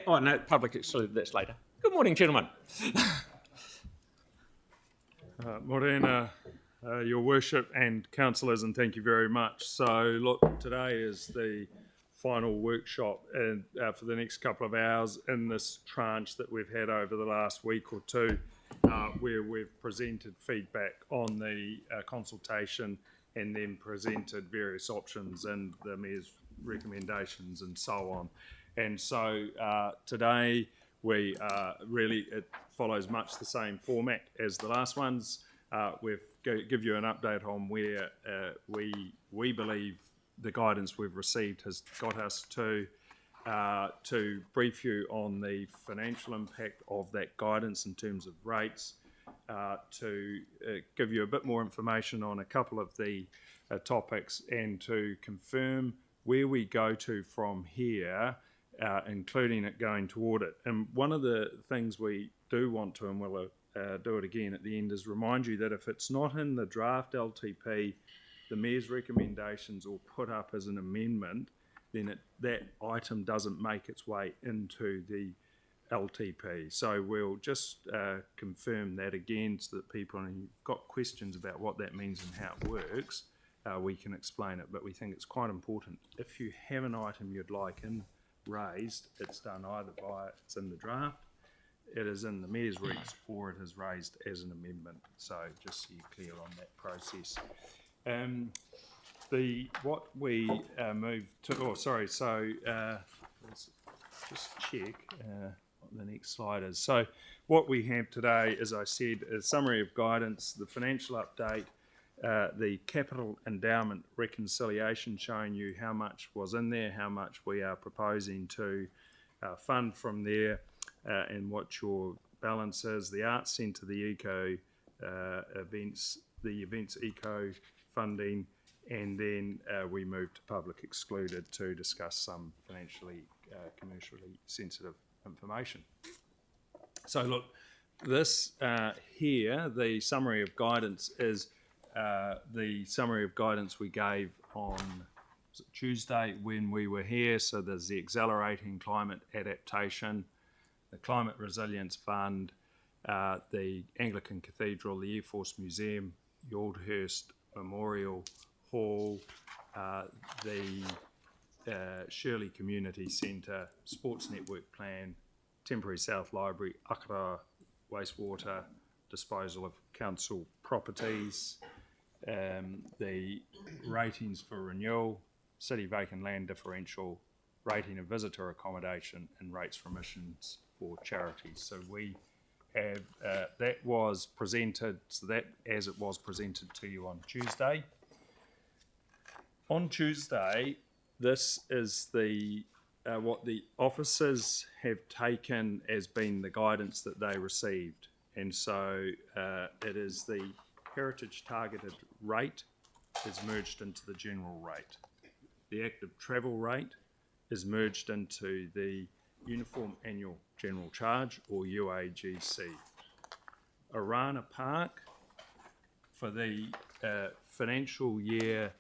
Oh, no, public excluded, that's later. Good morning, gentlemen. Morena, Your Worship and councillors, and thank you very much. So, look, today is the final workshop for the next couple of hours in this tranche that we've had over the last week or two, where we've presented feedback on the consultation and then presented various options and the Mayor's recommendations and so on. And so today we it follows much the same format as the last ones. We've give you an update on where we believe the guidance we've received has got us to brief you on the financial impact of that guidance in terms of rates, to give you a bit more information on a couple of the topics, and to confirm where we go to from here, including it going to audit. And one of the things we do want to, and we'll do it again at the end, is remind you that if it's not in the draft LTP, the Mayor's recommendations or put up as an amendment, then that item doesn't make its way into the LTP. So we'll just confirm that again so that people, and you've got questions about what that means and how it works, we can explain it. But we think it's quite important. If you have an item you'd like raised, it's done either by it's in the draft, it is in the Mayor's recs, or it is raised as an amendment. So just so you're clear on that process. What we move to, let's just check what the next slide is. So what we have today, as I said, a summary of guidance, the financial update, the capital endowment reconciliation showing you how much was in there, how much we are proposing to fund from there, and what your balance is, the Arts Centre, the eco events, the events eco funding, and then we move to public excluded to discuss some financially, commercially sensitive information. So look, this here, the summary of guidance is the summary of guidance we gave on Tuesday when we were here. So there's the Accelerating Climate Adaptation, the Climate Resilience Fund, the Anglican Cathedral, the Air Force Museum, the Aldhurst Memorial Hall, the Shirley Community Centre, Sports Network Plan, Temporary South Library, Akara Wastewater, disposal of council properties, the ratings for renewal, city vacant land differential, rating of visitor accommodation, and rates for emissions for charities. So we have, that was presented, so that as it was presented to you on Tuesday. On Tuesday, this is the what the officers have taken as being the guidance that they received. And so it is the heritage targeted rate is merged into the general rate. The active travel rate is merged into the Uniform Annual General Charge, or UAGC. Orana Park for the financial year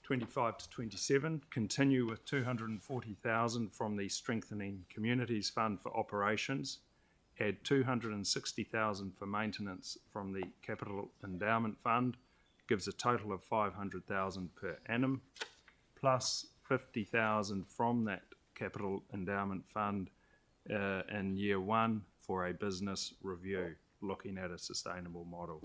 25 to 27 continue with 240,000 from the Strengthening Communities Fund for operations, add 260,000 for maintenance from the Capital Endowment Fund, gives a total of 500,000 per annum, plus 50,000 from that Capital Endowment Fund in year one for a business review, looking at a sustainable model.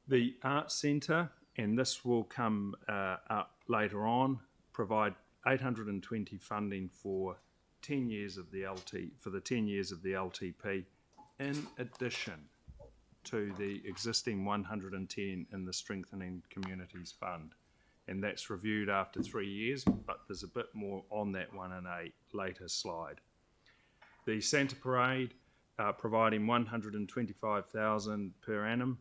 The Arts Centre, and this will come up later on, provide 820 funding for 10 years of the for the 10 years of the LTP, in addition to the existing 110 in the Strengthening Communities Fund. And that's reviewed after 3 years, but there's a bit more on that one in a later slide. The Santa Parade, providing 125,000 per annum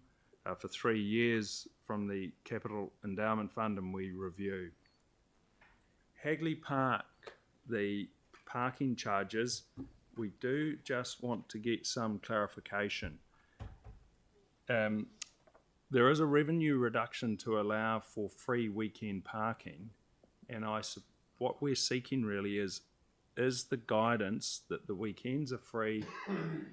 for 3 years from the Capital Endowment Fund, and we review. Hagley Park, the parking charges, we do just want to get some clarification. There is a revenue reduction to allow for free weekend parking, and what we're seeking really is is the guidance that the weekends are free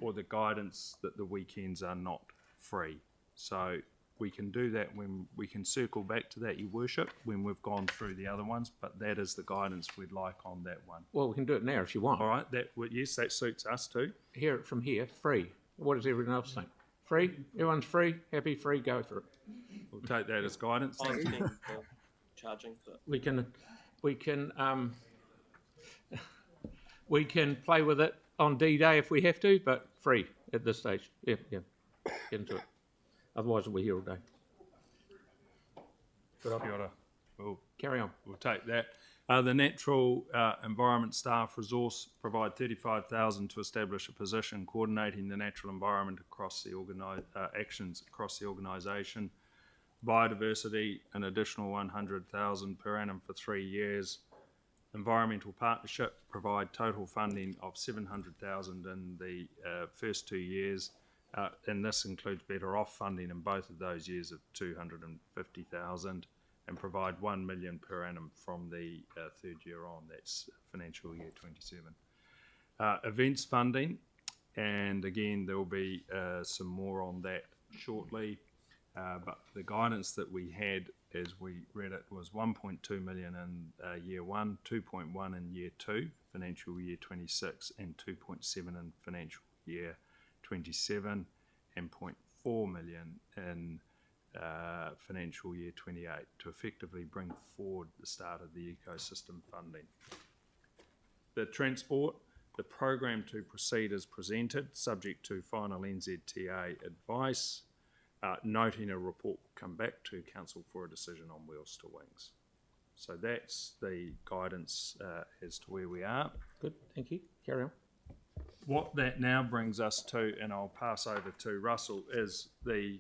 or the guidance that the weekends are not free. So we can do that when we can circle back to that, Your Worship, when we've gone through the other ones, but that is the guidance we'd like on that one. Well, we can do it now if you want. All right, yes, that suits us too. Hear it from here, free. What does everyone else think? Free? Everyone's free? Happy? Free? Go for it. We'll take that as guidance. I'm Thank you. keen for charging, but we can play with it on D-Day if we have to, but free at this stage. Yeah, get into it. Otherwise, we'll be here all day. Good on. Kia ora. Carry on. We'll take that. The natural environment staff resource provide $35,000 to establish a position coordinating the natural environment across the actions across the organisation. Biodiversity, an additional $100,000 per annum for 3 years. Environmental partnership provide total funding of $700,000 in the first 2 years, and this includes better off funding in both of those years of $250,000. And provide $1 million per annum from the third year on. That's financial year 27. Events funding, and again there will be some more on that shortly. But the guidance that we had as we read it was 1.2 million in year 1, 2.1 in year 2, financial year 26, and 2.7 in financial year 27, and 0.4 million in financial year 28 to effectively bring forward the start of the ecosystem funding. The transport, the program to proceed is presented, subject to final NZTA advice, noting a report will come back to Council for a decision on Wheels to Wings. So that's the guidance as to where we are. Good, thank you. Carry on. What that now brings us to, and I'll pass over to Russell, is the